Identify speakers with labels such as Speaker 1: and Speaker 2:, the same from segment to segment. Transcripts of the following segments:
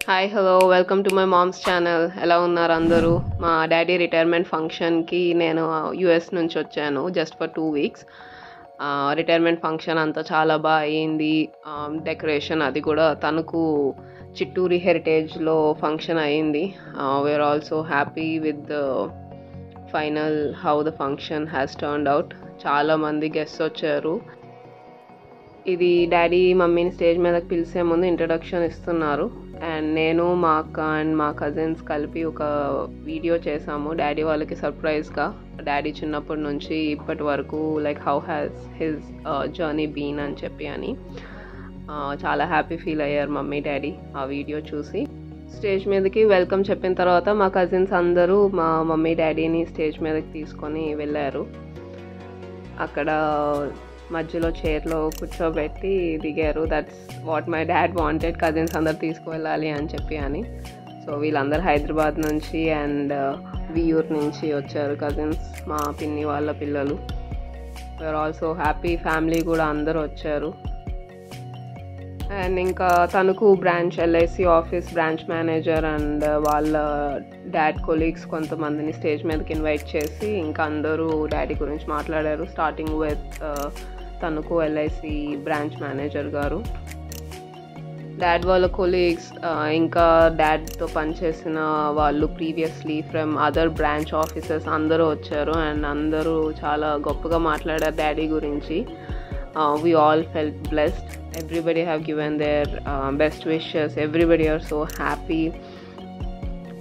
Speaker 1: Hi hello welcome to my mom's channel. ఎలా ఉన్నారు అందరూ? మా డాడీ రిటైర్మెంట్ ఫంక్షన్కి నేను యుఎస్ నుంచి వచ్చాను just for 2 weeks. Retirement function అంతా చాలా బాగా అయ్యింది. డెకరేషన్ అది కూడా తనకు చిట్టూరి హెరిటేజ్లో ఫంక్షన్ అయ్యింది. We are also happy with the final how the function has turned out. చాలామంది గెస్ట్స్ వచ్చారు. ఇది డాడీ మమ్మీని స్టేజ్ మీదకి పిలిచే ముందు ఇంట్రడక్షన్ ఇస్తున్నారు. అండ్ నేను మా అక్క అండ్ మా కజిన్స్ కలిపి ఒక వీడియో చేసాము డాడీ వాళ్ళకి సర్ప్రైజ్గా. డాడీ చిన్నప్పటి నుంచి ఇప్పటి వరకు like how has his journey been అని చెప్పి అని చాలా హ్యాపీ ఫీల్ అయ్యారు మమ్మీ డాడీ ఆ వీడియో చూసి. స్టేజ్ మీదకి వెల్కమ్ చెప్పిన తర్వాత మా కజిన్స్ అందరూ మా మమ్మీ డాడీని స్టేజ్ మీదకి తీసుకొని వెళ్ళారు. అక్కడ మధ్యలో చైర్లో కూర్చోబెట్టి దిగారు. That's what my dad wanted, cousins అందరు తీసుకువెళ్ళాలి అని చెప్పి అని. సో వీళ్ళందరూ హైదరాబాద్ నుంచి అండ్ వియూర్ నుంచి వచ్చారు కజిన్స్, మా పిన్ని వాళ్ళ పిల్లలు. వీఆర్ ఆల్సో హ్యాపీ, ఫ్యామిలీ కూడా అందరూ వచ్చారు. అండ్ ఇంకా తనకు branch LIC office branch manager and వాళ్ళ డాడ్ కొలీగ్స్ కొంతమందిని స్టేజ్ మీదకి ఇన్వైట్ చేసి ఇంకా అందరూ డాడీ గురించి మాట్లాడారు. స్టార్టింగ్ విత్ తనకు ఎల్ఐసి బ్రాంచ్ మేనేజర్ గారు, డాడ్ వాళ్ళ కొలీగ్స్, ఇంకా డాడ్తో పనిచేసిన వాళ్ళు previously from other branch officers అందరూ వచ్చారు. అండ్ అందరూ చాలా గొప్పగా మాట్లాడారు డాడీ గురించి. We all felt blessed. Everybody have given their best wishes. Everybody are so happy.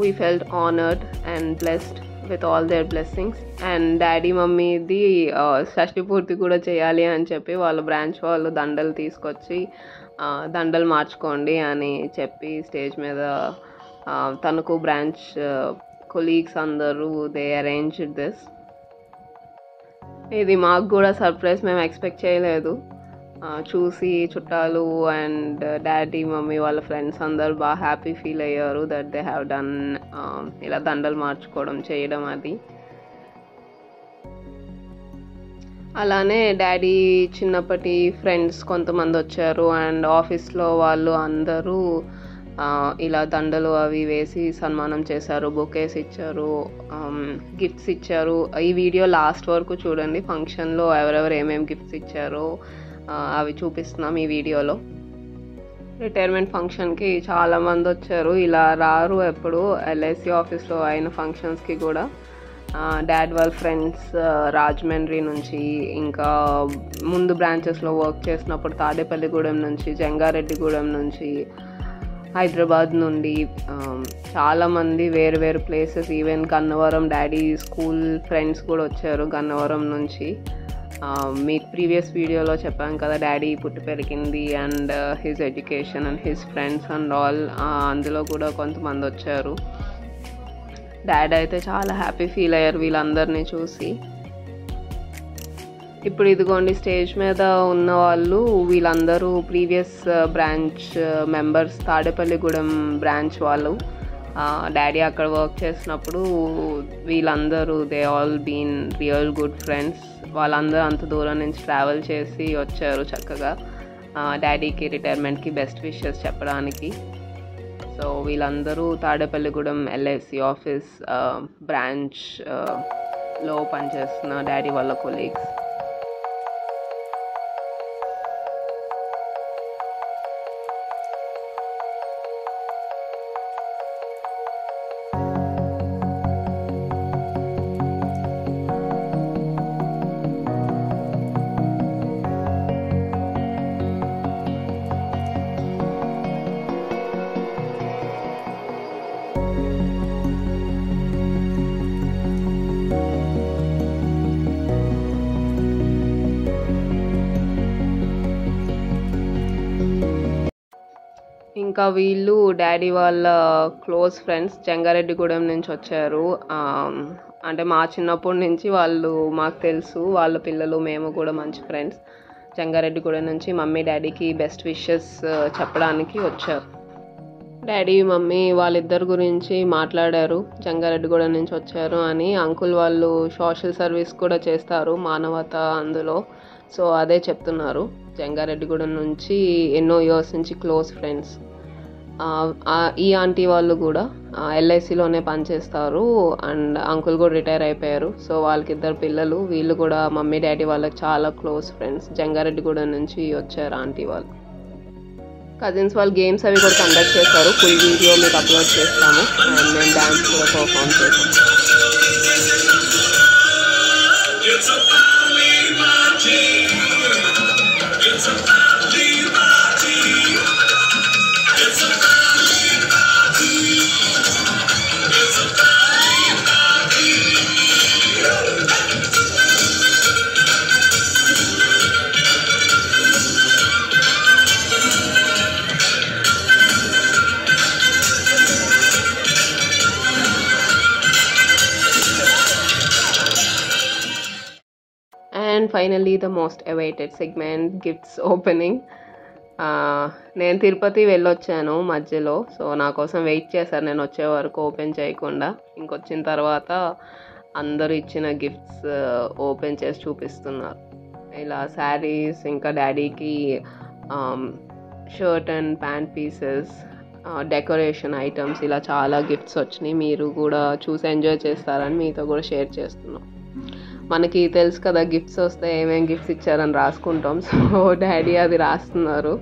Speaker 1: We felt honored and blessed with all their blessings. And daddy మమ్మీది షష్ఠి పూర్తి కూడా చేయాలి అని చెప్పి వాళ్ళ బ్రాంచ్ వాళ్ళు దండలు తీసుకొచ్చి దండలు మార్చుకోండి అని చెప్పి స్టేజ్ మీద తనకు బ్రాంచ్ కొలీగ్స్ అందరూ దే అరేంజ్డ్ దిస్. ఇది మాకు కూడా సర్ప్రైజ్, మేము ఎక్స్పెక్ట్ చేయలేదు. చూసి చుట్టాలు అండ్ డాడీ మమ్మీ వాళ్ళ ఫ్రెండ్స్ అందరు బాగా హ్యాపీ ఫీల్ అయ్యారు దట్ దే హ్యావ్ డన్ ఇలా దండలు మార్చుకోవడం చేయడం అది. అలానే డాడీ చిన్నప్పటి ఫ్రెండ్స్ కొంతమంది వచ్చారు అండ్ ఆఫీస్లో వాళ్ళు అందరూ ఇలా దండలు అవి వేసి సన్మానం చేశారు, బొకేస్ ఇచ్చారు, గిఫ్ట్స్ ఇచ్చారు. ఈ వీడియో లాస్ట్ వరకు చూడండి, ఫంక్షన్లో ఎవరెవరు ఏమేమి గిఫ్ట్స్ ఇచ్చారో అవి చూపిస్తున్నాం ఈ వీడియోలో. రిటైర్మెంట్ ఫంక్షన్కి చాలామంది వచ్చారు, ఇలా రారు ఎప్పుడు. ఎల్ఐసి ఆఫీస్లో అయిన ఫంక్షన్స్కి కూడా డాడ్ వాళ్ళ ఫ్రెండ్స్ రాజమండ్రి నుంచి, ఇంకా ముందు బ్రాంచెస్లో వర్క్ చేసినప్పుడు తాడేపల్లిగూడెం నుంచి, జంగారెడ్డిగూడెం నుంచి, హైదరాబాద్ నుండి చాలామంది వేరు వేరు places, even Gannavaram daddy school friends కూడా వచ్చారు గన్నవరం నుంచి. మీకు ప్రీవియస్ వీడియోలో చెప్పాం కదా డాడీ పుట్టి పెరిగింది and his education and his friends and all, అందులో కూడా కొంతమంది వచ్చారు. డాడీ అయితే చాలా హ్యాపీ ఫీల్ అయ్యారు వీళ్ళందరినీ చూసి. ఇప్పుడు ఇదిగోండి స్టేజ్ మీద ఉన్న వాళ్ళు వీళ్ళందరూ previous branch members, Tadepalligudem branch వాళ్ళు. డాడీ అక్కడ వర్క్ చేసినప్పుడు వీళ్ళందరూ they all been real good friends. వాళ్ళందరూ అంత దూరం నుంచి ట్రావెల్ చేసి వచ్చారు చక్కగా డాడీకి రిటైర్మెంట్కి బెస్ట్ విషెస్ చెప్పడానికి. సో వీళ్ళందరూ తాడేపల్లిగూడెం ఎల్ఐసి ఆఫీస్ బ్రాంచ్లో పనిచేస్తున్న డాడీ వాళ్ళ కొలీగ్స్. ఇంకా వీళ్ళు డాడీ వాళ్ళ క్లోజ్ ఫ్రెండ్స్ జంగారెడ్డిగూడెం నుంచి వచ్చారు. అంటే మా చిన్నప్పటి నుంచి వాళ్ళు మాకు తెలుసు, వాళ్ళ పిల్లలు మేము కూడా మంచి ఫ్రెండ్స్. జంగారెడ్డిగూడెం నుంచి మమ్మీ డాడీకి బెస్ట్ విషెస్ చెప్పడానికి వచ్చారు. డాడీ మమ్మీ వాళ్ళిద్దరి గురించి మాట్లాడారు, జంగారెడ్డిగూడెం నుంచి వచ్చారు అని. అంకుల్ వాళ్ళు సోషల్ సర్వీస్ కూడా చేస్తారు, మానవత అందులో. సో అదే చెప్తున్నారు, జంగారెడ్డిగూడెం నుంచి ఎన్నో ఇయర్స్ నుంచి క్లోజ్ ఫ్రెండ్స్. ఈ ఆంటీ వాళ్ళు కూడా ఎల్ఐసిలోనే పనిచేస్తారు అండ్ అంకుల్ కూడా రిటైర్ అయిపోయారు. సో వాళ్ళకి 2 పిల్లలు. వీళ్ళు కూడా మమ్మీ డాడీ వాళ్ళకి చాలా క్లోజ్ ఫ్రెండ్స్. జంగారెడ్డిగూడ నుంచి వచ్చారు ఆంటీ వాళ్ళు. కజిన్స్ వాళ్ళు గేమ్స్ అవి కూడా కండక్ట్ చేస్తారు. ఫుల్ వీడియో మీకు అప్లోడ్ చేస్తాము. అండ్ మేము డ్యాన్స్ కూడా పర్ఫామ్ చేస్తాం. And finally the most awaited segment, gifts opening. నేను తిరుపతి వెళ్ళొచ్చాను మధ్యలో. సో నా కోసం వెయిట్ చేశారు నేను వచ్చే వరకు ఓపెన్ చేయకుండా. ఇంకొచ్చిన తర్వాత అందరూ ఇచ్చిన గిఫ్ట్స్ ఓపెన్ చేసి చూపిస్తున్నారు. ఇలా శారీస్, ఇంకా డాడీకి shirt and pant pieces, decoration items, ఇలా చాలా గిఫ్ట్స్ వచ్చినాయి. మీరు కూడా చూసి ఎంజాయ్ చేస్తారని మీతో కూడా షేర్ చేస్తున్నాం. మనకి తెలుసు కదా గిఫ్ట్స్ వస్తే ఏమేమి గిఫ్ట్స్ ఇచ్చారని రాసుకుంటాం. సో డాడీ అది రాస్తున్నారు.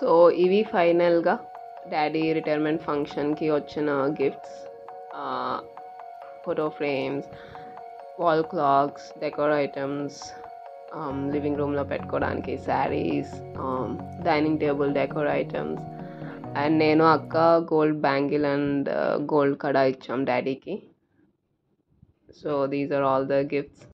Speaker 1: సో ఇవి ఫైనల్గా డాడీ రిటైర్మెంట్ ఫంక్షన్కి వచ్చిన gifts. Photo frames, wall clocks, decor items, living రూమ్లో పెట్టుకోవడానికి saris, dining table decor items, and నేను అక్క gold bangle and gold kada ఇచ్చాం డాడీకి. So these are all the gifts.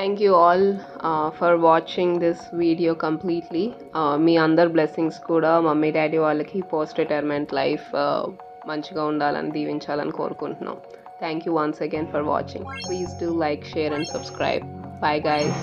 Speaker 1: Thank you all for watching this video completely. మీ అందరి blessings కూడా mummy daddy వాళ్ళకి పోస్ట్ రిటైర్మెంట్ లైఫ్ మంచిగా ఉండాలని దీవించాలని కోరుకుంటున్నాం. Thank you once again for watching. Please do like, share and subscribe. Bye guys.